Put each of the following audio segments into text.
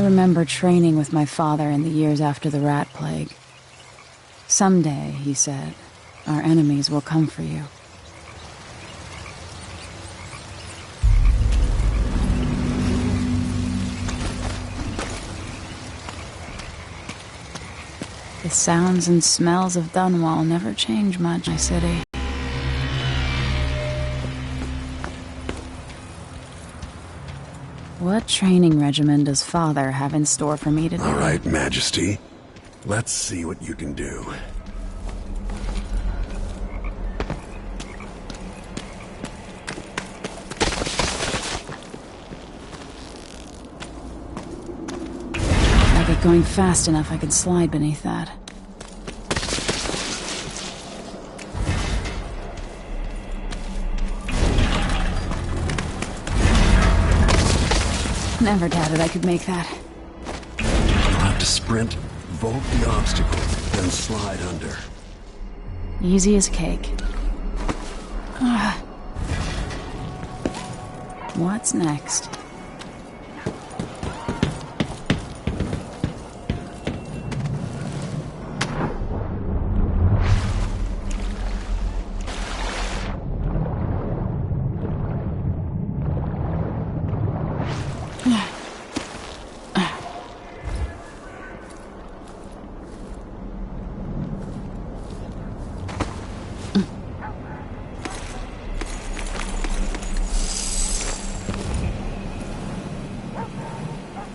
remember training with my father in the years after the rat plague. Someday, he said, our enemies will come for you. The sounds and smells of Dunwall never change much in my city. What training regimen does Father have in store for me today? All right, Majesty. Let's see what you can do. If I get going fast enough, I could slide beneath that. Never doubted I could make that. You'll have to sprint, vault the obstacle, then slide under. Easy as cake. What's next?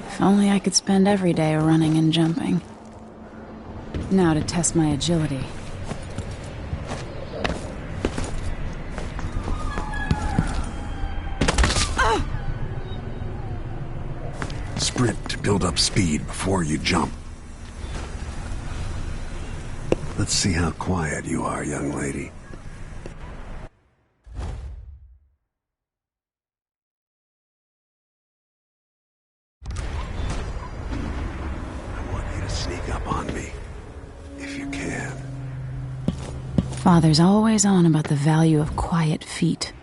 If only I could spend every day running and jumping. Now to test my agility. Sprint to build up speed before you jump. Let's see how quiet you are, young lady. Sneak up on me, if you can. Father's always on about the value of quiet feet.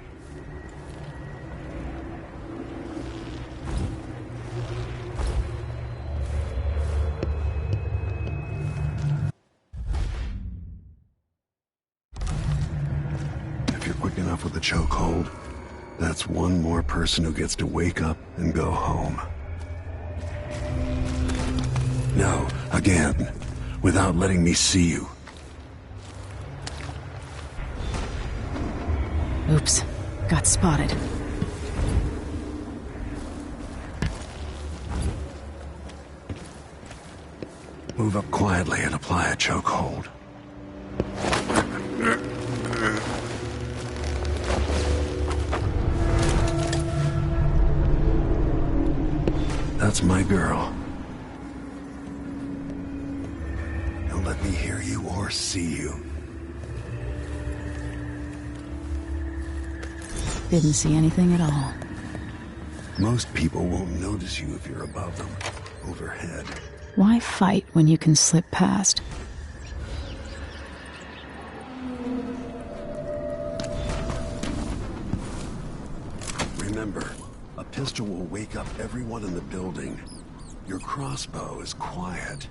If you're quick enough with the chokehold, that's one more person who gets to wake up and go home. No, again, without letting me see you. Oops, got spotted. Move up quietly and apply a chokehold. That's my girl. Don't let me hear you or see you. Didn't see anything at all. Most people won't notice you if you're above them, overhead. Why fight when you can slip past? Remember, a pistol will wake up everyone in the building. Your crossbow is quiet.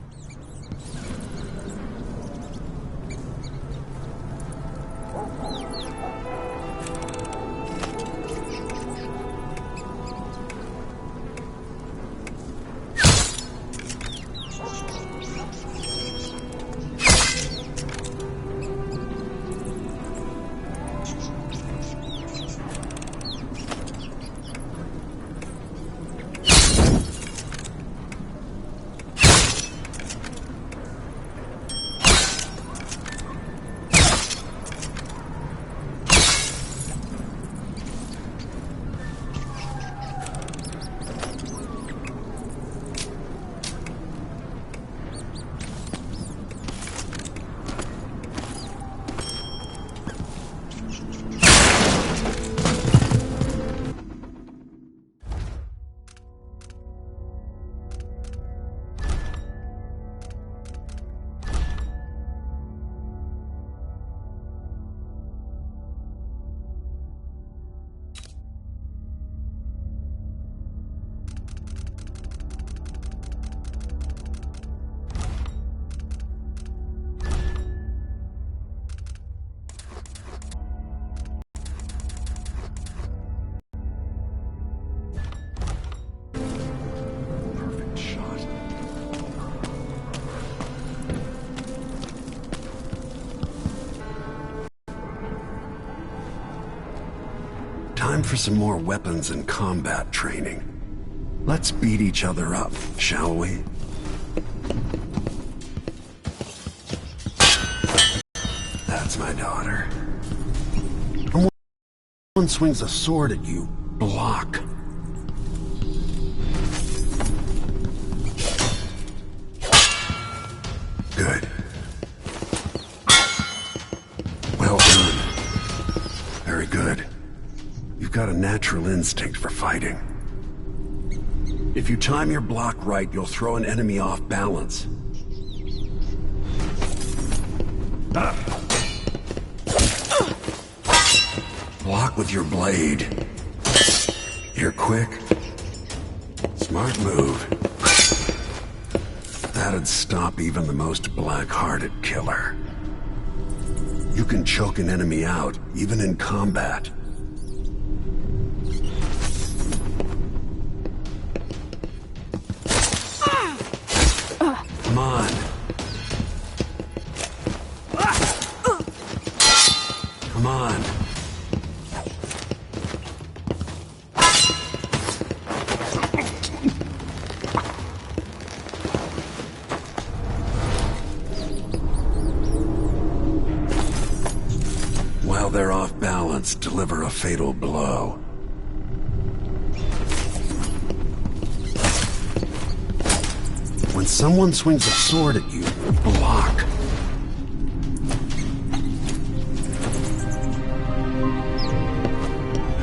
for some more weapons and combat training. Let's beat each other up, shall we? That's my daughter. When someone swings a sword at you, block. Good. Well done. Very good. You've got a natural instinct for fighting. If you time your block right, you'll throw an enemy off balance. Block with your blade. You're quick. Smart move. That'd stop even the most black-hearted killer. You can choke an enemy out, even in combat. Come on. Come on. While they're off balance, deliver a fatal blow. When someone swings a sword at you, block.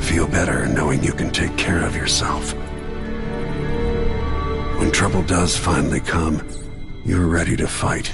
Feel better knowing you can take care of yourself. When trouble does finally come, you're ready to fight.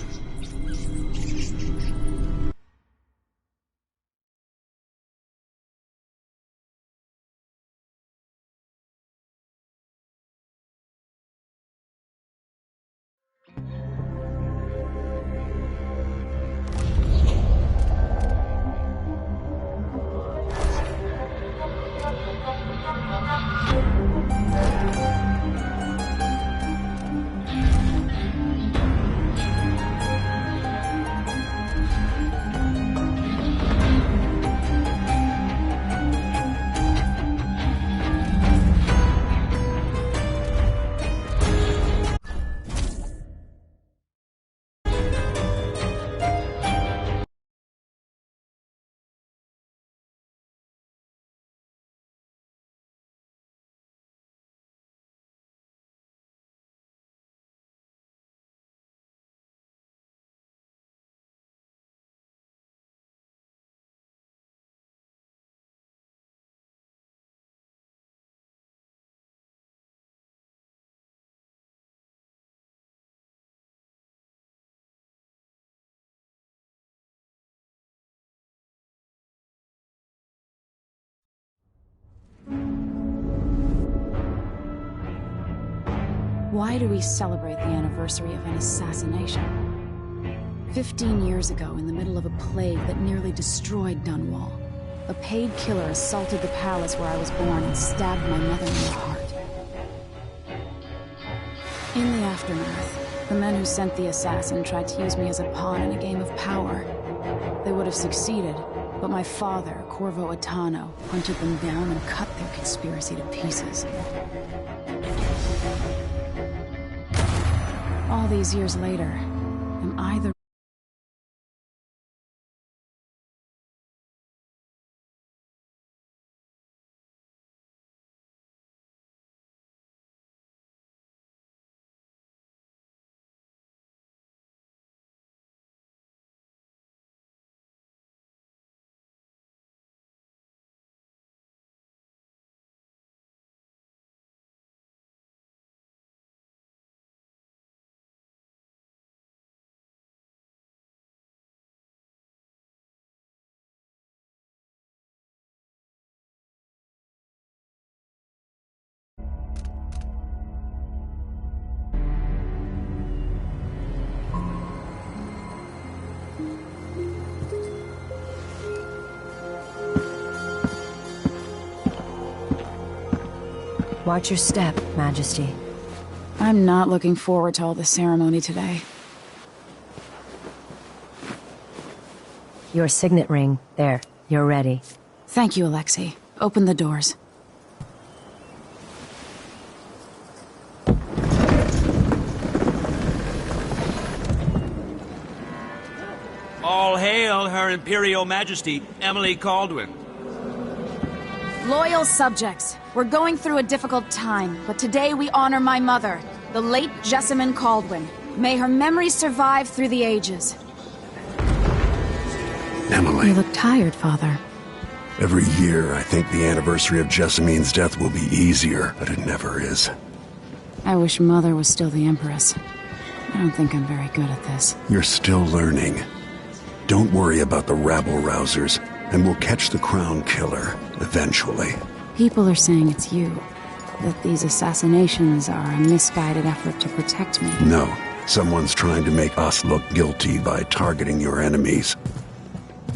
Why do we celebrate the anniversary of an assassination? 15 years ago, in the middle of a plague that nearly destroyed Dunwall, a paid killer assaulted the palace where I was born and stabbed my mother in the heart. In the aftermath, the men who sent the assassin tried to use me as a pawn in a game of power. They would have succeeded, but my father, Corvo Atano, hunted them down and cut their conspiracy to pieces. All these years later, am I the Watch your step, Majesty. I'm not looking forward to all the ceremony today. Your signet ring. There. You're ready. Thank you, Alexei. Open the doors. All hail Her Imperial Majesty, Emily Caldwin. Loyal subjects, we're going through a difficult time, but today we honor my mother, the late Jessamine Caldwin. May her memory survive through the ages. Emily. You look tired, Father. Every year, I think the anniversary of Jessamine's death will be easier, but it never is. I wish Mother was still the Empress. I don't think I'm very good at this. You're still learning. Don't worry about the rabble-rousers, and we'll catch the Crown Killer, eventually. People are saying it's you. That these assassinations are a misguided effort to protect me. No. Someone's trying to make us look guilty by targeting your enemies.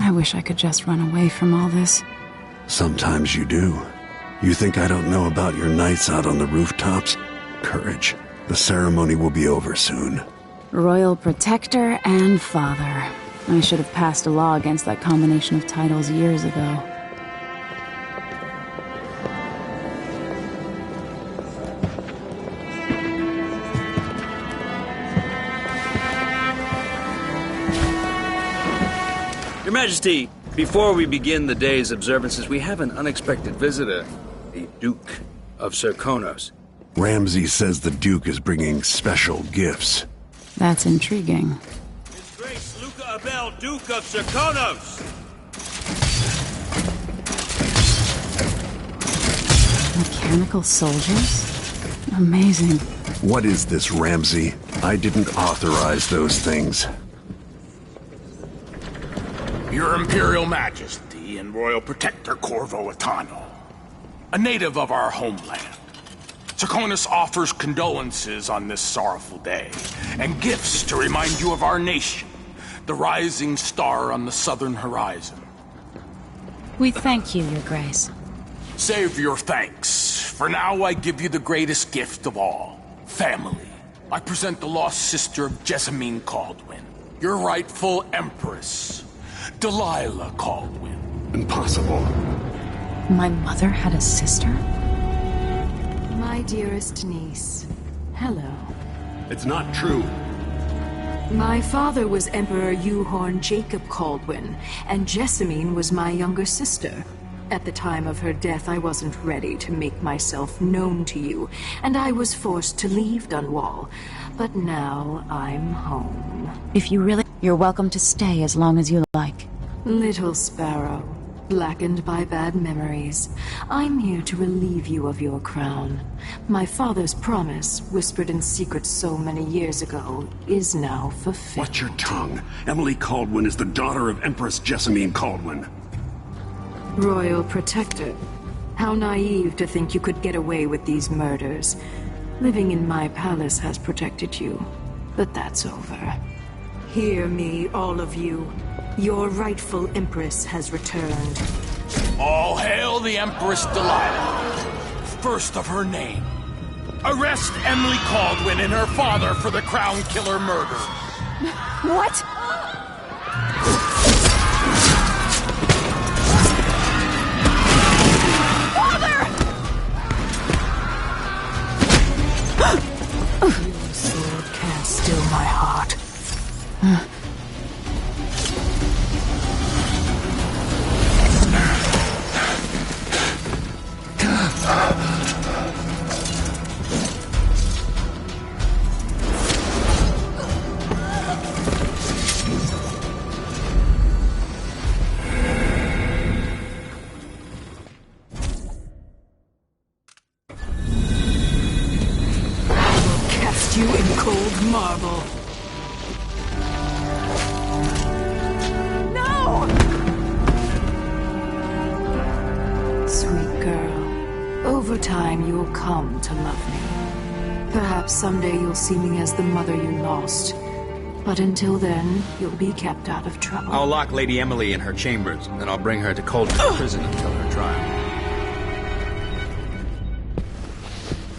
I wish I could just run away from all this. Sometimes you do. You think I don't know about your nights out on the rooftops? Courage. The ceremony will be over soon. Royal Protector and Father. I should have passed a law against that combination of titles years ago. Your Majesty, before we begin the day's observances, we have an unexpected visitor, the Duke of Serkonos. Ramsay says the Duke is bringing special gifts. That's intriguing. His Grace Luca Abel, Duke of Serkonos! Mechanical soldiers? Amazing. What is this, Ramsay? I didn't authorize those things. Your Imperial Majesty and Royal Protector Corvo Atano, a native of our homeland. Serkonos offers condolences on this sorrowful day, and gifts to remind you of our nation, the rising star on the southern horizon. We thank you, Your Grace. Save your thanks. For now, I give you the greatest gift of all, family. I present the lost sister of Jessamine Caldwin, your rightful Empress, Delilah Caldwin. Impossible. My mother had a sister? My dearest niece, hello. It's not true. My father was Emperor Yuhorn Jacob Caldwin, and Jessamine was my younger sister. At the time of her death, I wasn't ready to make myself known to you, and I was forced to leave Dunwall. But now I'm home. If you really... You're welcome to stay as long as you like. Little sparrow, blackened by bad memories, I'm here to relieve you of your crown. My father's promise, whispered in secret so many years ago, is now fulfilled. Watch your tongue. Emily Caldwin is the daughter of Empress Jessamine Caldwin. Royal Protector, how naive to think you could get away with these murders. Living in my palace has protected you, but that's over. Hear me, all of you. Your rightful Empress has returned. All hail the Empress Delilah, first of her name. Arrest Emily Caldwin and her father for the Crown Killer murder. What? Your sword can't still my heart. You in cold marble. No! Sweet girl, over time you'll come to love me. Perhaps someday you'll see me as the mother you lost. But until then, you'll be kept out of trouble. I'll lock Lady Emily in her chambers, and then I'll bring her to Cold's prison until her trial.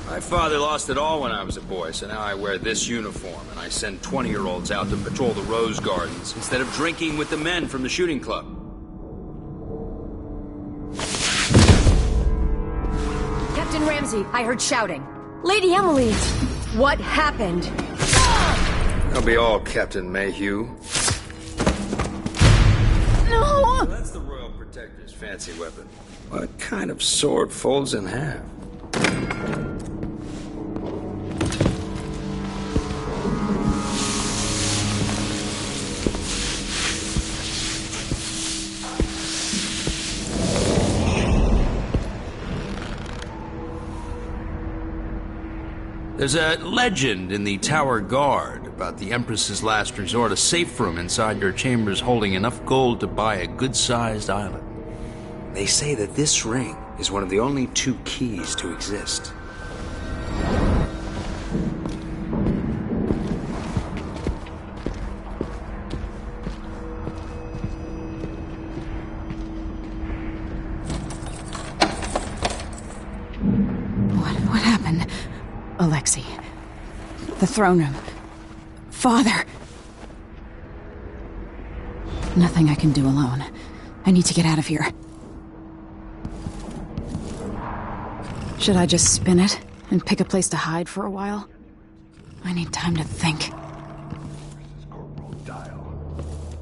My father lost it all when I was a boy, so now I wear this uniform, and I send 20-year-olds out to patrol the rose gardens instead of drinking with the men from the shooting club. Captain Ramsay, I heard shouting. Lady Emily! What happened? That'll be all, Captain Mayhew. No! That's the Royal Protector's fancy weapon. What kind of sword folds in half? There's a legend in the Tower Guard about the Empress's last resort, a safe room inside your chambers holding enough gold to buy a good-sized island. They say that this ring is one of the only 2 keys to exist. What happened? Alexei. The throne room. Father! Nothing I can do alone. I need to get out of here. Should I just spin it and pick a place to hide for a while? I need time to think.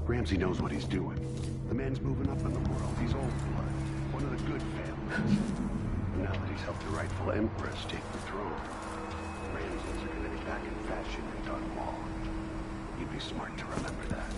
Ramsey knows what he's doing. The man's moving up in the world. He's old blood. One of the good families. Now that he's helped the rightful Empress take the throne, Ramses are gonna be back in fashion in Dunwall. You'd be smart to remember that.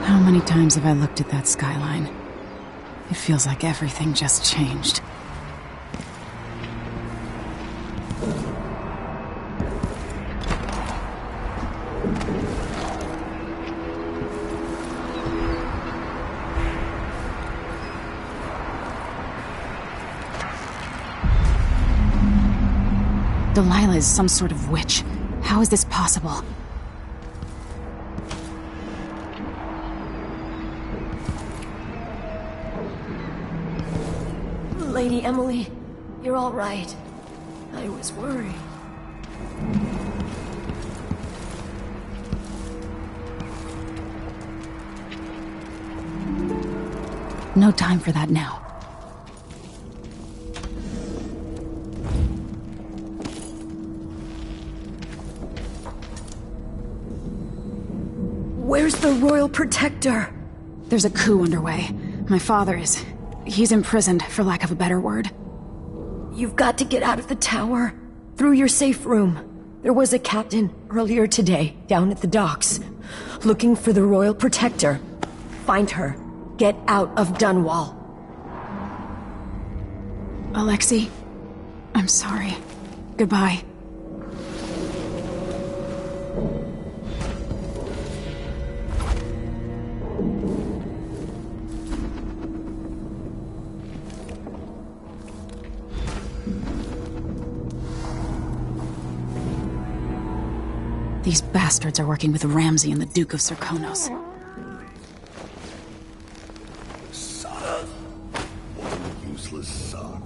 How many times have I looked at that skyline? It feels like everything just changed. Delilah is some sort of witch. How is this possible? Lady Emily, you're all right. I was worried. No time for that now. Where's the Royal Protector? There's a coup underway. My father is... he's imprisoned, for lack of a better word. You've got to get out of the tower. Through your safe room. There was a captain earlier today, down at the docks. Looking for the Royal Protector. Find her. Get out of Dunwall. Alexei, I'm sorry. Goodbye. These bastards are working with Ramsey and the Duke of Serkonos. Sock. One useless sock.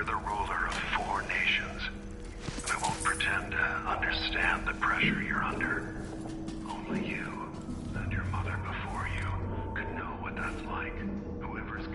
the ruler of 4 nations. I won't pretend to understand the pressure you're under. Only you and your mother before you could know what that's like. Whoever's...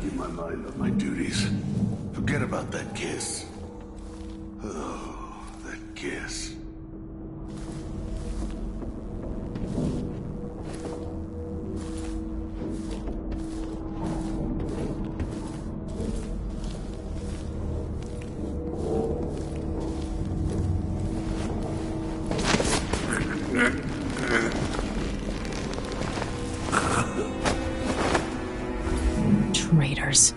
Keep my mind on my duties. Forget about that kiss. Oh, that kiss. Traitors.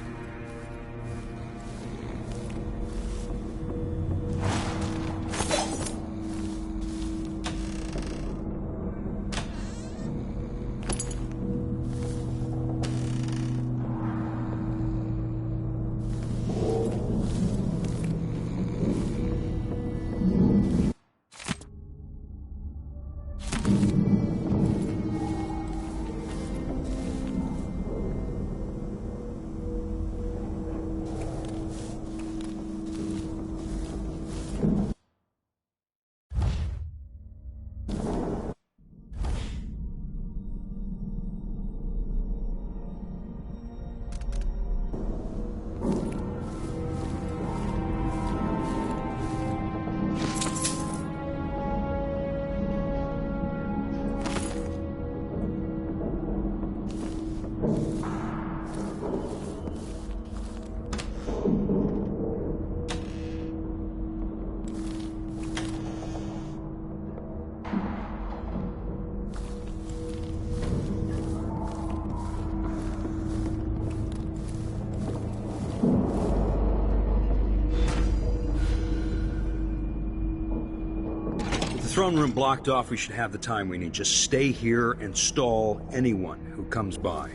Throne room blocked off, we should have the time we need. Just stay here and stall anyone who comes by.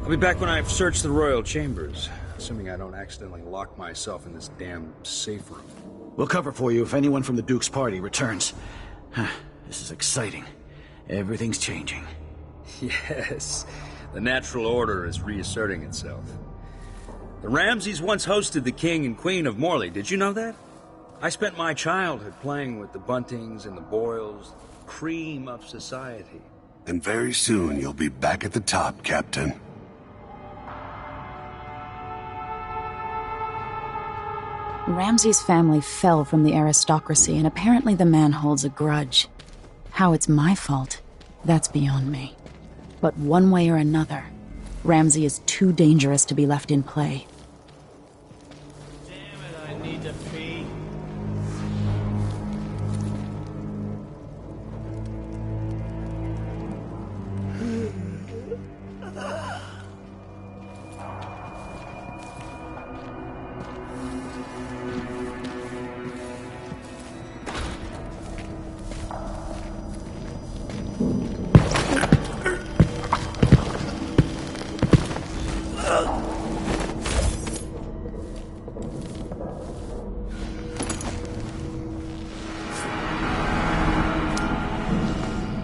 I'll be back when I've searched the royal chambers, assuming I don't accidentally lock myself in this damn safe room. We'll cover for you if anyone from the Duke's party returns. This is exciting. Everything's changing. Yes, the natural order is reasserting itself. The Ramseys once hosted the king and queen of Morley. Did you know that? I spent my childhood playing with the Buntings and the Boyles, cream of society. And very soon you'll be back at the top, Captain. Ramsay's family fell from the aristocracy, and apparently the man holds a grudge. How it's my fault, that's beyond me. But one way or another, Ramsay is too dangerous to be left in play. Damn it, I need to pee.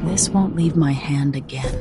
This won't leave my hand again.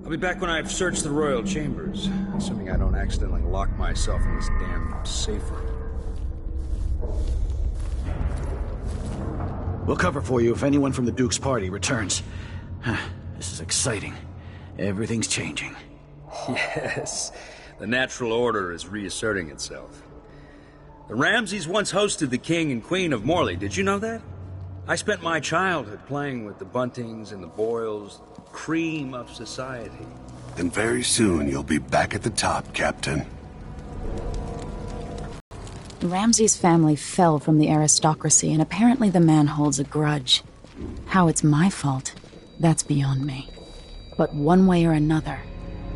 I'll be back when I've searched the royal chambers, assuming I don't accidentally lock myself in this damn safe room. We'll cover for you if anyone from the Duke's party returns. This is exciting. Everything's changing. Yes, the natural order is reasserting itself. The Ramseys once hosted the King and Queen of Morley, did you know that? I spent my childhood playing with the Buntings and the Boyles, cream of society. And very soon you'll be back at the top, Captain. Ramsey's family fell from the aristocracy, and apparently the man holds a grudge. How it's my fault, that's beyond me. But one way or another,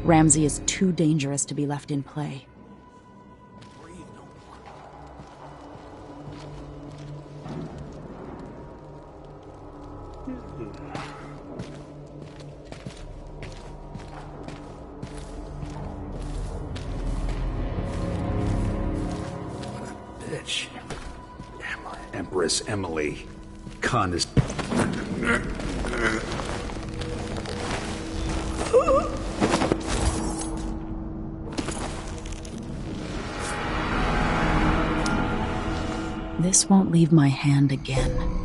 Ramsey is too dangerous to be left in play. Bitch. Empress Emily. Con is... This won't leave my hand again.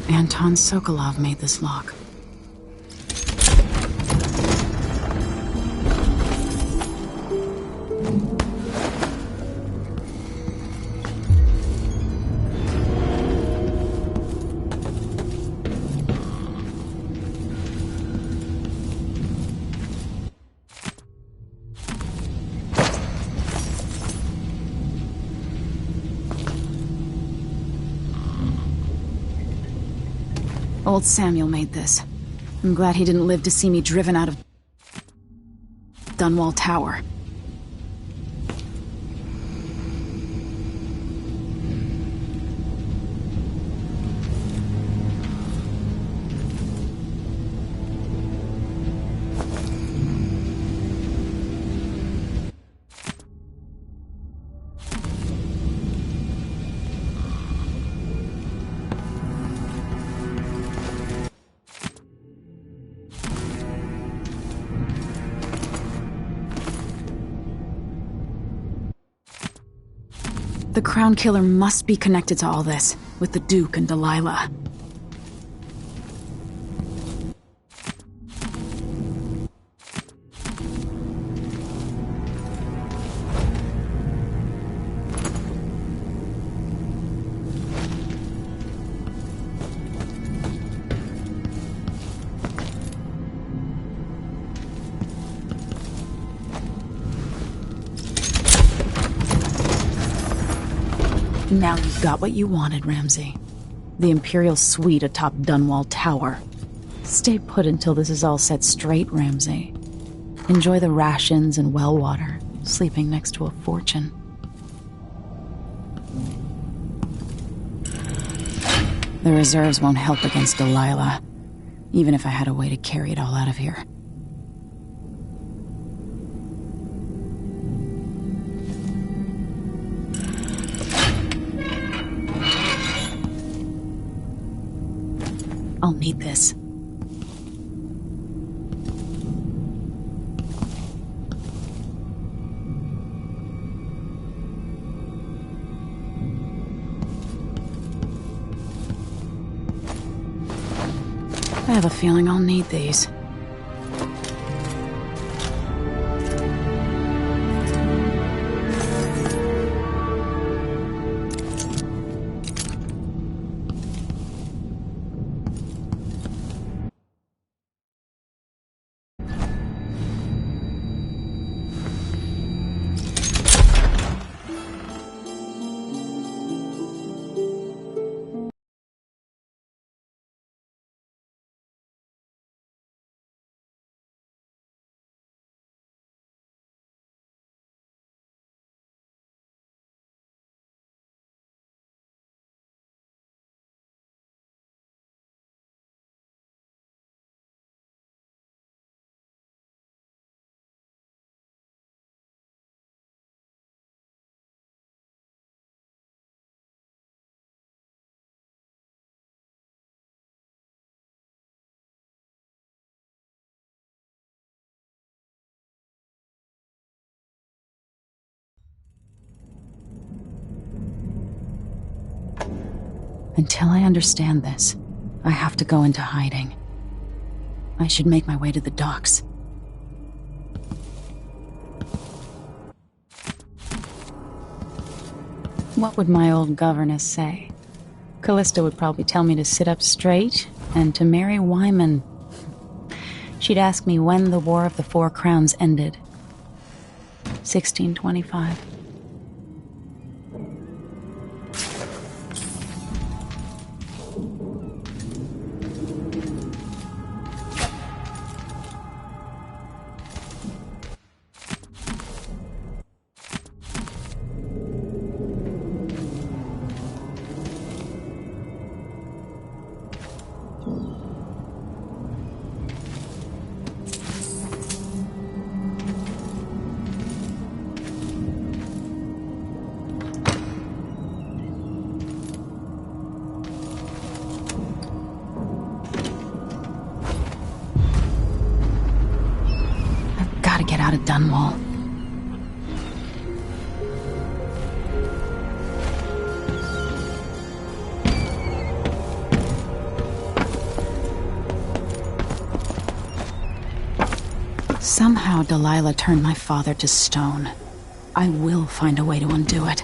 Anton Sokolov made this lock. Old Samuel made this. I'm glad he didn't live to see me driven out of Dunwall Tower. The Crown Killer must be connected to all this, with the Duke and Delilah. Now you've got what you wanted, Ramsey. The Imperial Suite atop Dunwall Tower. Stay put until this is all set straight, Ramsey. Enjoy the rations and well water, sleeping next to a fortune. The reserves won't help against Delilah, even if I had a way to carry it all out of here. I'll need this. I have a feeling I'll need these. Until I understand this, I have to go into hiding. I should make my way to the docks. What would my old governess say? Callista would probably tell me to sit up straight and to marry Wyman. She'd ask me when the War of the Four Crowns ended. 1625. Gotta get out of Dunwall. Somehow Delilah turned my father to stone. I will find a way to undo it.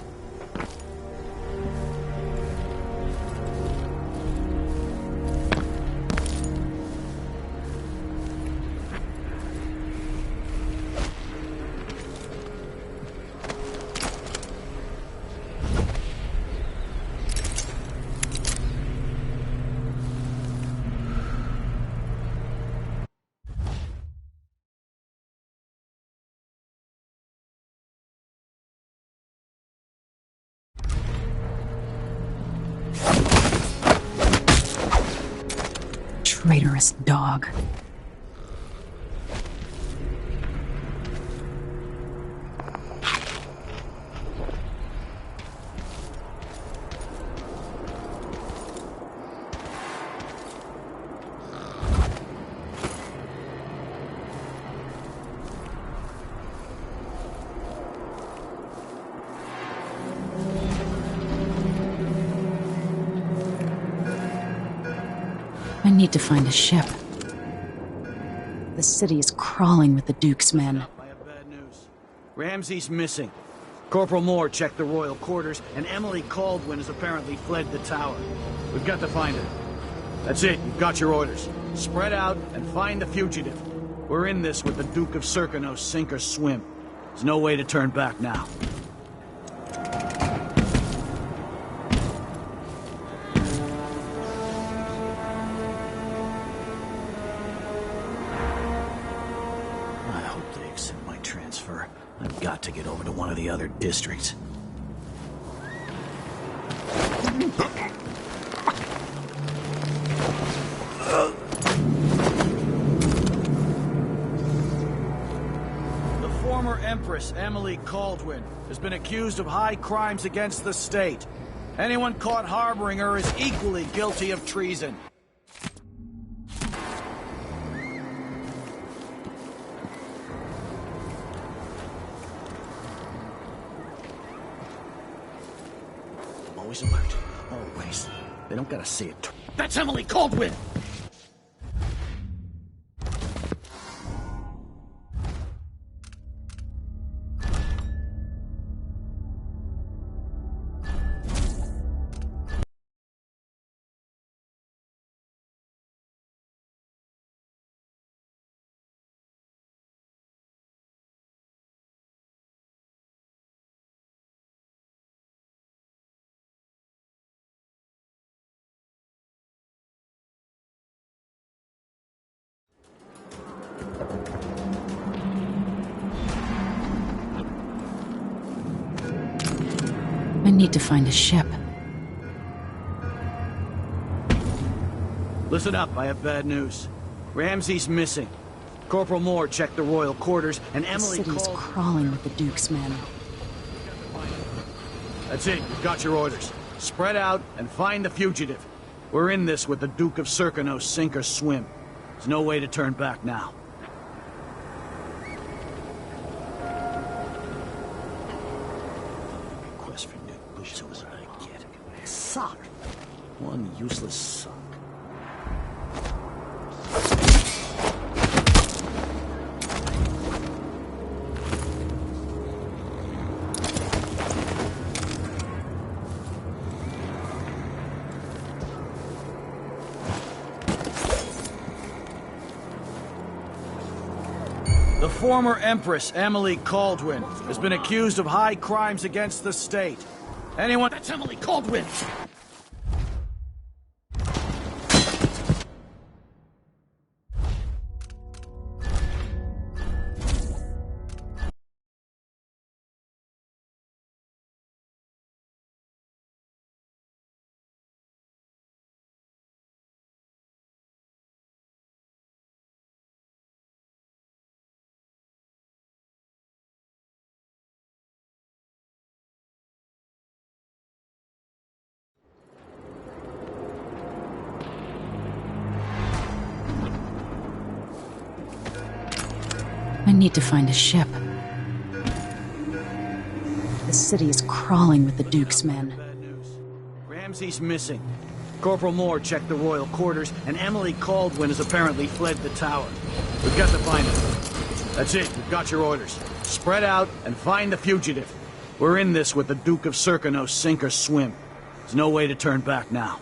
Traitorous dog. I need to find a ship. The city is crawling with the Duke's men. I have bad news. Ramsey's missing. Corporal Moore checked the royal quarters, and Emily Caldwin has apparently fled the tower. We've got to find her. That's it. You've got your orders. Spread out and find the fugitive. We're in this with the Duke of Serkino, sink or swim. There's no way to turn back now. I've got to get over to one of the other districts. The former Empress, Emily Caldwin, has been accused of high crimes against the state. Anyone caught harboring her is equally guilty of treason. Always alert. Always. They don't gotta see it. That's Emily Caldwin! I need to find a ship. Listen up, I have bad news. Ramsey's missing. Corporal Moore checked the royal quarters, and Emily The city's crawling with the Duke's men. That's it, you've got your orders. Spread out and find the fugitive. We're in this with the Duke of Serkino, sink or swim. There's no way to turn back now. Request for new boots, what did I get? Sock. One useless suck. The former Empress, Emily Caldwin, has been accused of high crimes against the state. Anyone— That's Emily Caldwin! I need to find a ship. The city is crawling with the Duke's men. Bad news. Ramsey's missing. Corporal Moore checked the royal quarters, and Emily Caldwin has apparently fled the tower. We've got to find her. That's it. We've got your orders. Spread out and find the fugitive. We're in this with the Duke of Serkino, sink or swim. There's no way to turn back now.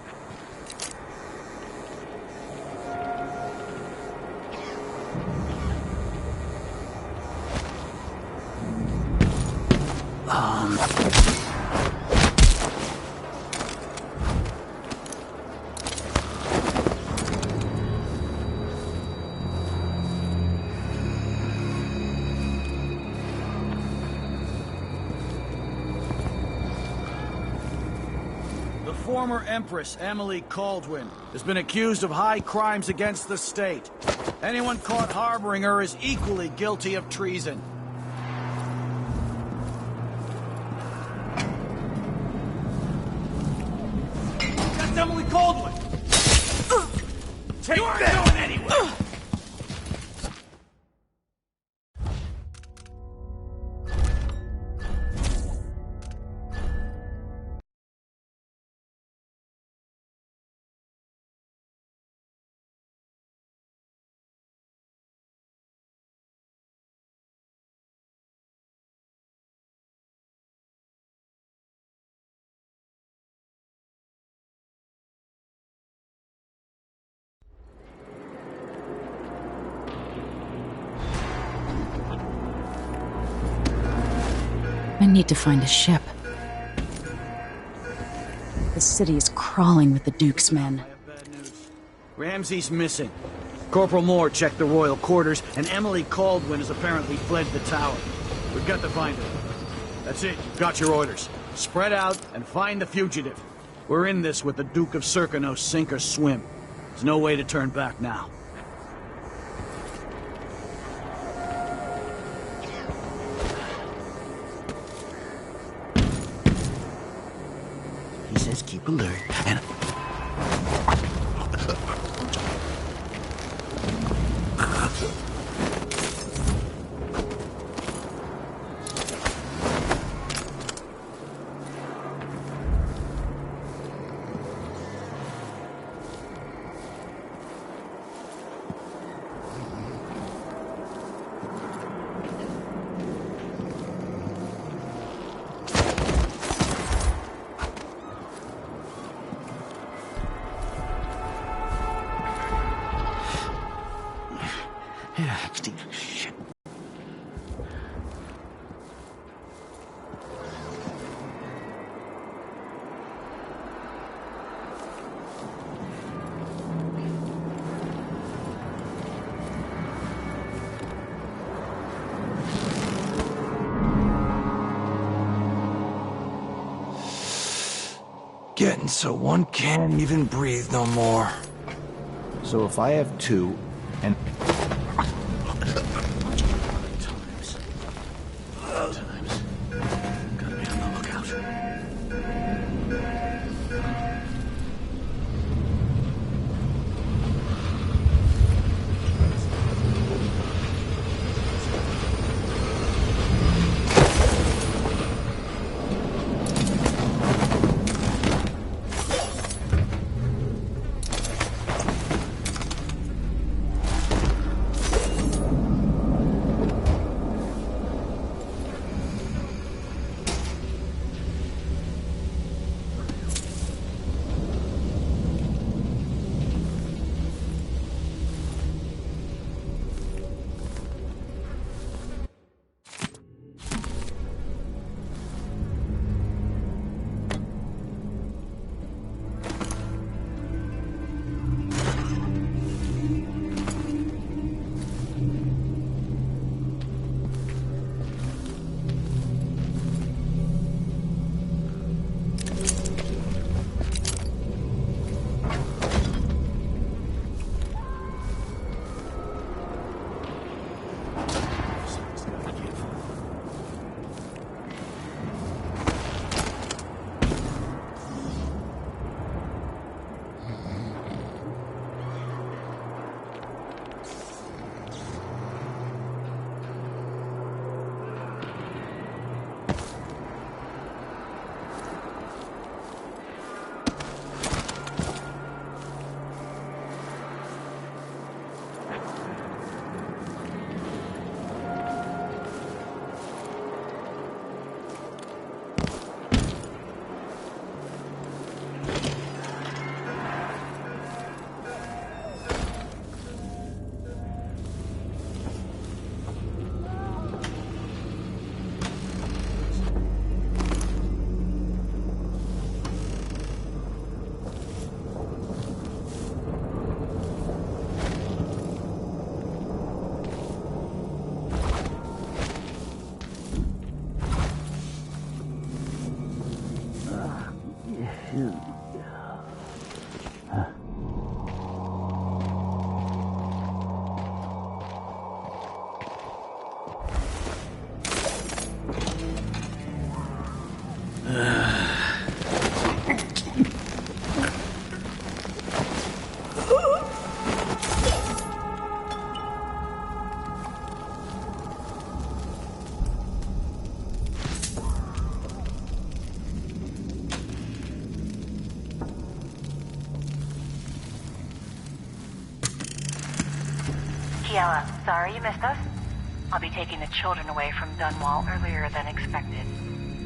The former Empress, Emily Caldwin, has been accused of high crimes against the state. Anyone caught harboring her is equally guilty of treason. That's Emily Caldwin! Take that! Going anywhere! I need to find a ship. The city is crawling with the Duke's men. I have bad news. Ramsey's missing. Corporal Moore checked the royal quarters, and Emily Caldwin has apparently fled the tower. We've got to find her. That's it. You've got your orders. Spread out and find the fugitive. We're in this with the Duke of Serkino, sink or swim. There's no way to turn back now. He says keep alert and... Shit. Getting so one can't even breathe no more. So if I have two, and... Times. Gotta be on the lookout. Kiela, sorry you missed us. I'll be taking the children away from Dunwall earlier than expected.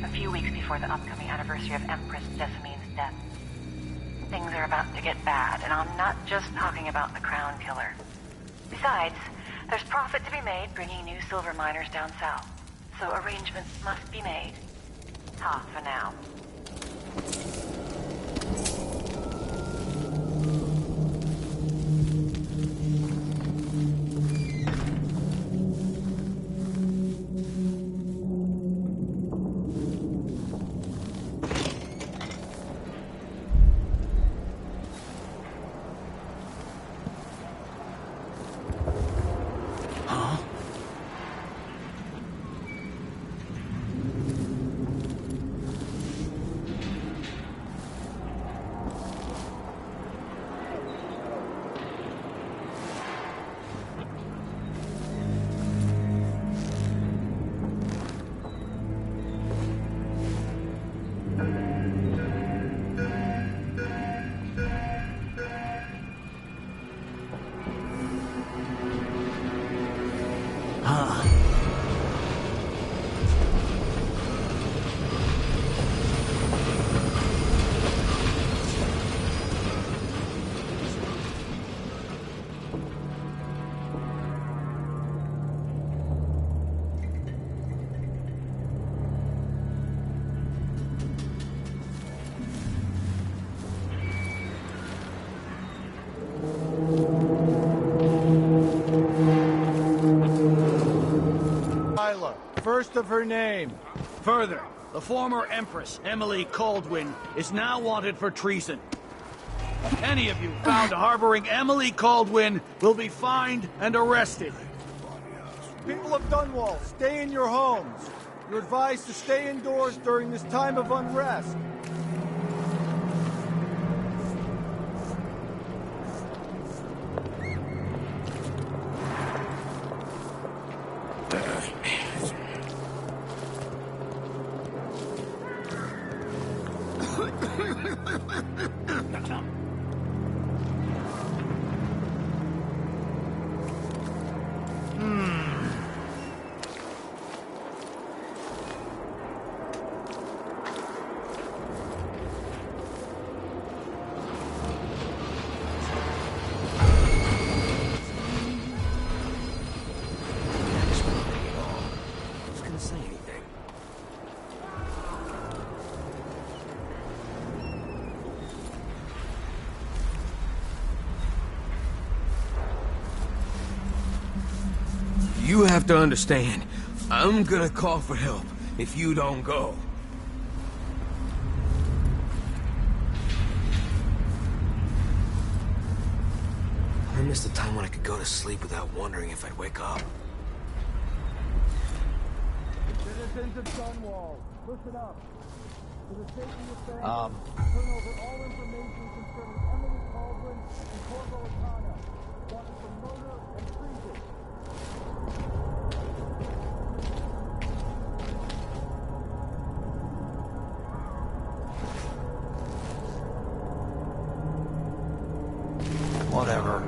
A few weeks before the upcoming anniversary of Empress Jessamine's death. Things are about to get bad, and I'm not just talking about the Crown Killer. Besides, there's profit to be made bringing new silver miners down south. So arrangements must be made. Ta for now. First of her name. Further, the former Empress, Emily Caldwin, is now wanted for treason. Any of you found harboring Emily Caldwin will be fined and arrested. People of Dunwall, stay in your homes. You're advised to stay indoors during this time of unrest. You have to understand, I'm gonna call for help if you don't go. I missed the time when I could go to sleep without wondering if I'd wake up. Citizens of Dunwall, listen up. For the sake of your family, turn over all information concerning Emily Caldwin and Corvo Atano, wanted for murder and treason. Whatever.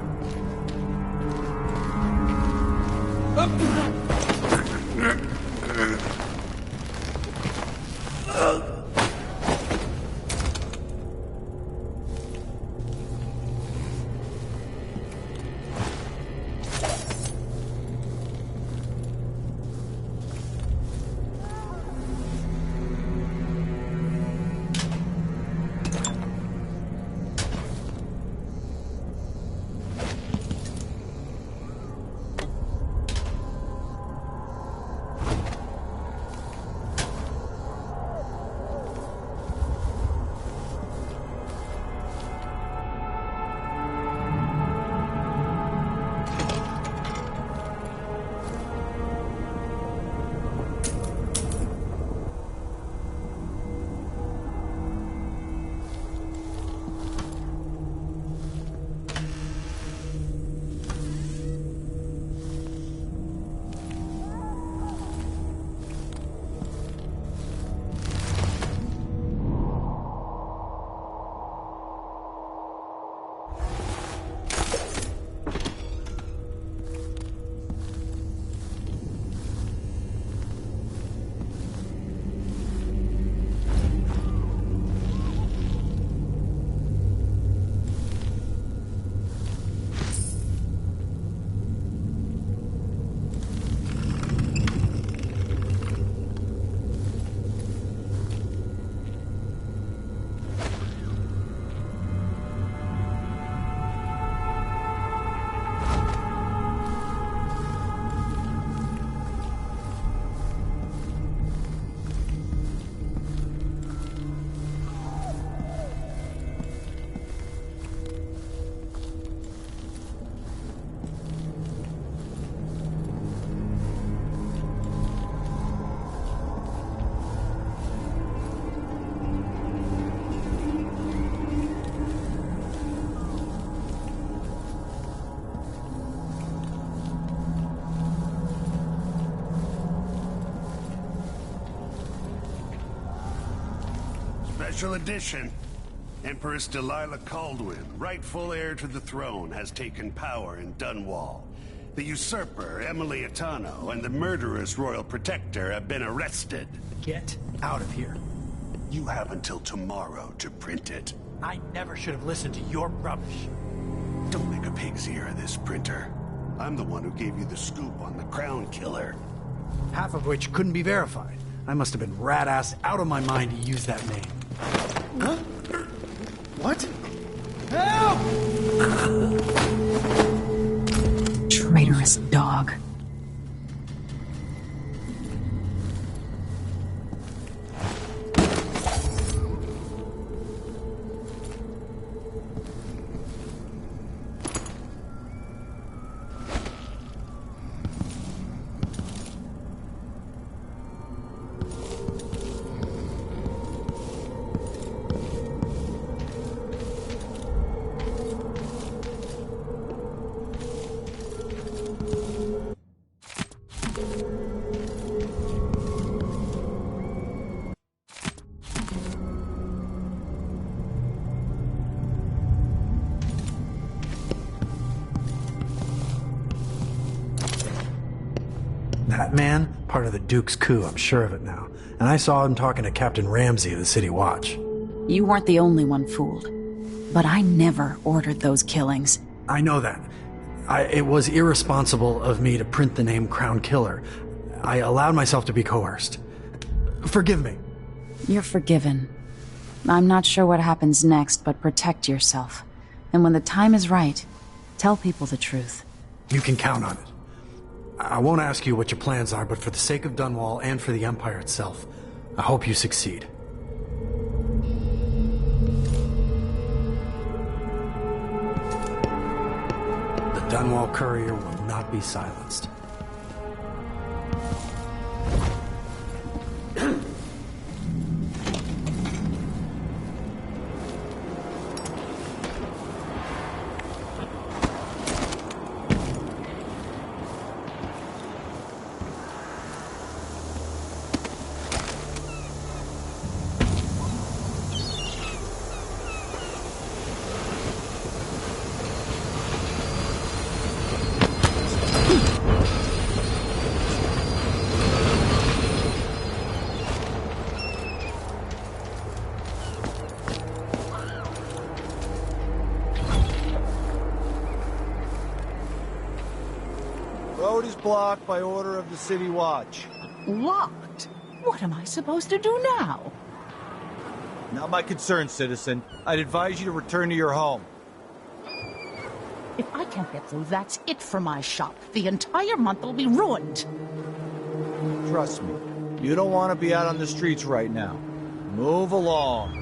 Special edition. Empress Delilah Caldwin, rightful heir to the throne, has taken power in Dunwall. The usurper, Emily Atano, and the murderous royal protector have been arrested. Get out of here. You have until tomorrow to print it. I never should have listened to your rubbish. Don't make a pig's ear of this, printer. I'm the one who gave you the scoop on the Crown Killer. Half of which couldn't be verified. I must have been rat-ass out of my mind to use that name. Huh? What? Help! Traitorous dog. That man, part of the Duke's coup, I'm sure of it now. And I saw him talking to Captain Ramsey of the City Watch. You weren't the only one fooled. But I never ordered those killings. I know that. It was irresponsible of me to print the name Crown Killer. I allowed myself to be coerced. Forgive me. You're forgiven. I'm not sure what happens next, but protect yourself. And when the time is right, tell people the truth. You can count on it. I won't ask you what your plans are, but for the sake of Dunwall and for the Empire itself, I hope you succeed. The Dunwall courier will not be silenced. Road is blocked by order of the City Watch. Locked? What am I supposed to do now? Not my concern, citizen. I'd advise you to return to your home. If I can't get through, that's it for my shop. The entire month will be ruined. Trust me, you don't want to be out on the streets right now. Move along.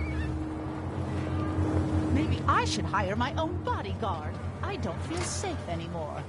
Maybe I should hire my own bodyguard. I don't feel safe anymore.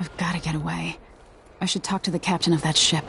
I've got to get away. I should talk to the captain of that ship.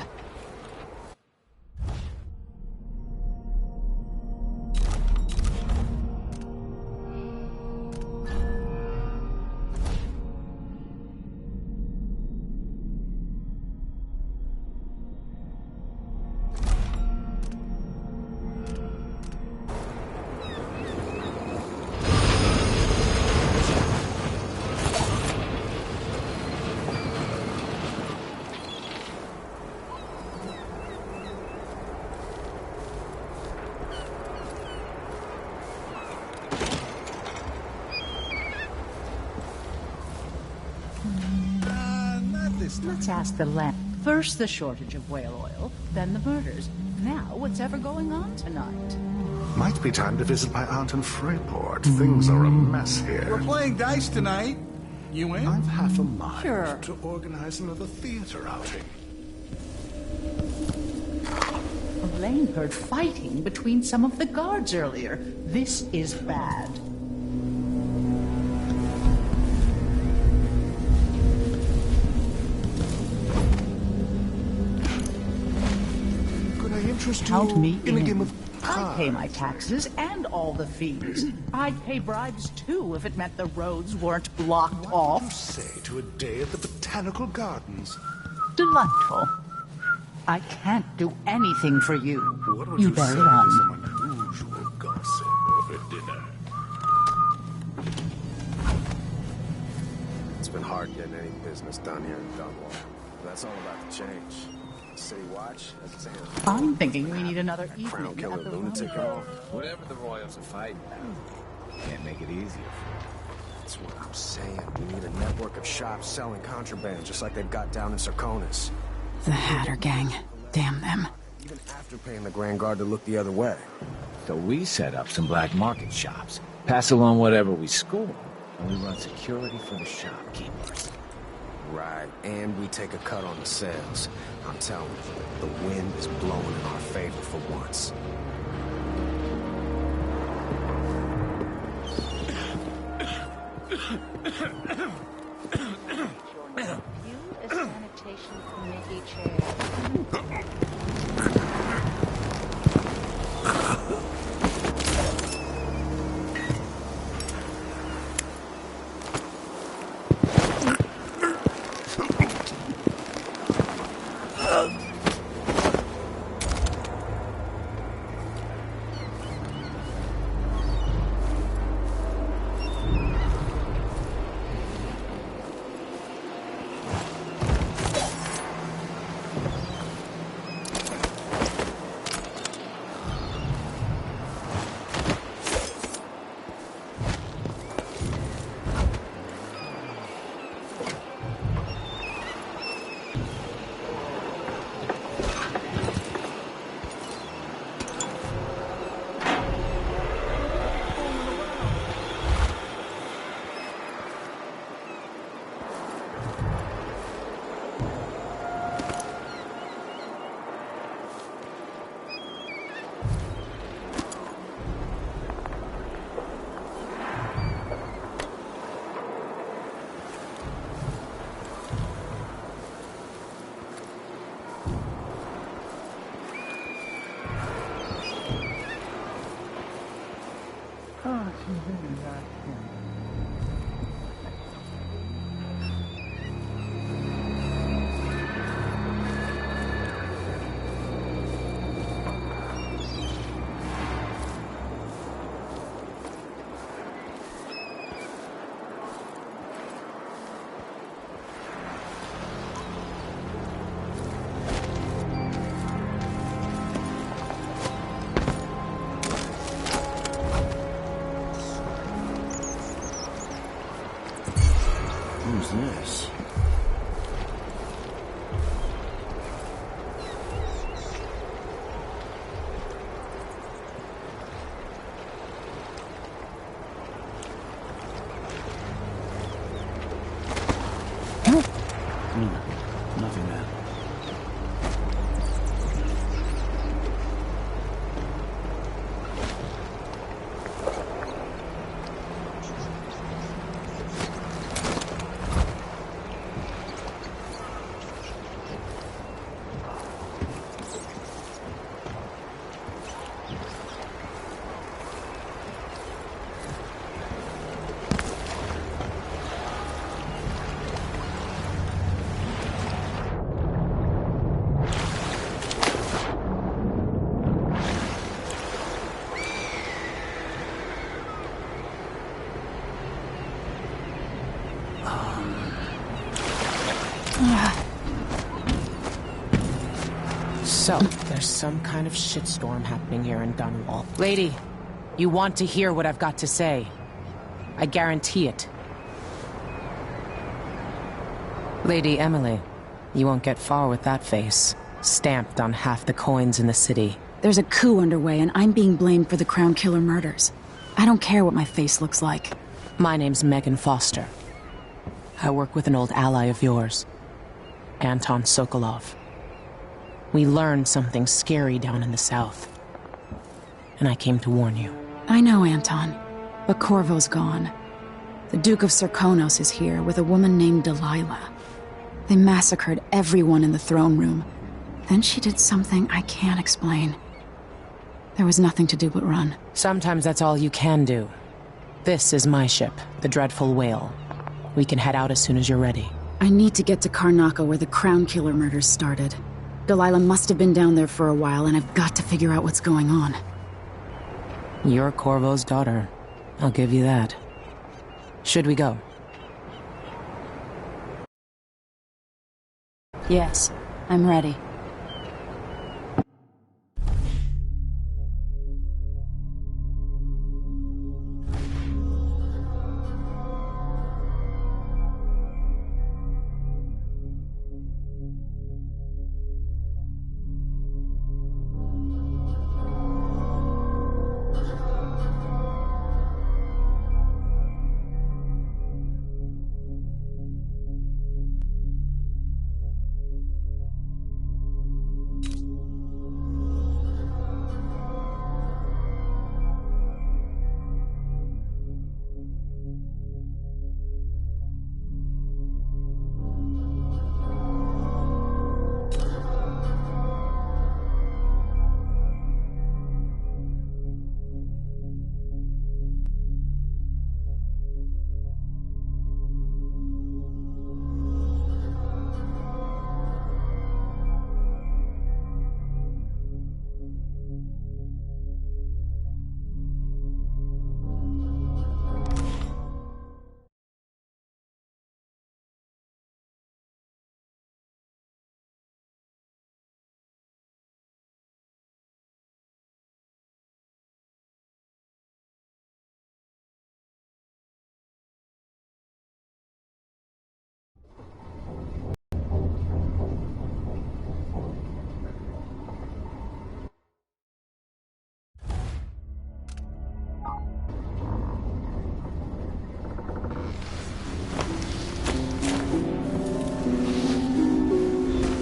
Let's ask the land. First the shortage of whale oil, then the murders. Now what's ever going on tonight? Might be time to visit my aunt in Freyport. Things are a mess here. We're playing dice tonight. You in? I've half a mind Sure. to organize another theater outing. Lane heard fighting between some of the guards earlier. This is bad. Could I interest Count you me in a game of I pay my taxes and all the fees. I'd pay bribes too if it meant the roads weren't blocked off. What do you say to a day at the Botanical Gardens? Delightful. I can't do anything for you. What would You you better say run. to some unusual gossip over dinner? It's been hard getting any business done here in Dunwall. That's all about to change. City Watch, as it's handled. I'm thinking we need another Crown evening killer at the lunatic and all. Whatever the Royals are fighting now, can't make it easier for them. That's what I'm saying. We need a network of shops selling contraband, just like they've got down in Sarkonis. The Hatter Gang. Damn them. Even after paying the Grand Guard to look the other way. So we set up some black market shops, pass along whatever we score, and we run security for the shopkeepers. Right, and we take a cut on the sales. I'm telling you, the wind is blowing in our favor for once. You, a sanitation committee chair. Who's this? Nothing, man. So, there's some kind of shitstorm happening here in Dunwall. Lady, you want to hear what I've got to say. I guarantee it. Lady Emily, you won't get far with that face. Stamped on half the coins in the city. There's a coup underway, and I'm being blamed for the Crown Killer murders. I don't care what my face looks like. My name's Megan Foster. I work with an old ally of yours, Anton Sokolov. We learned something scary down in the south. And I came to warn you. I know, Anton. But Corvo's gone. The Duke of Serkonos is here with a woman named Delilah. They massacred everyone in the throne room. Then she did something I can't explain. There was nothing to do but run. Sometimes that's all you can do. This is my ship, the Dreadful Whale. We can head out as soon as you're ready. I need to get to Karnaca where the Crown Killer murders started. Delilah must have been down there for a while, and I've got to figure out what's going on. You're Corvo's daughter. I'll give you that. Should we go? Yes, I'm ready.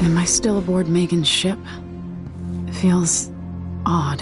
Am I still aboard Megan's ship? It feels odd.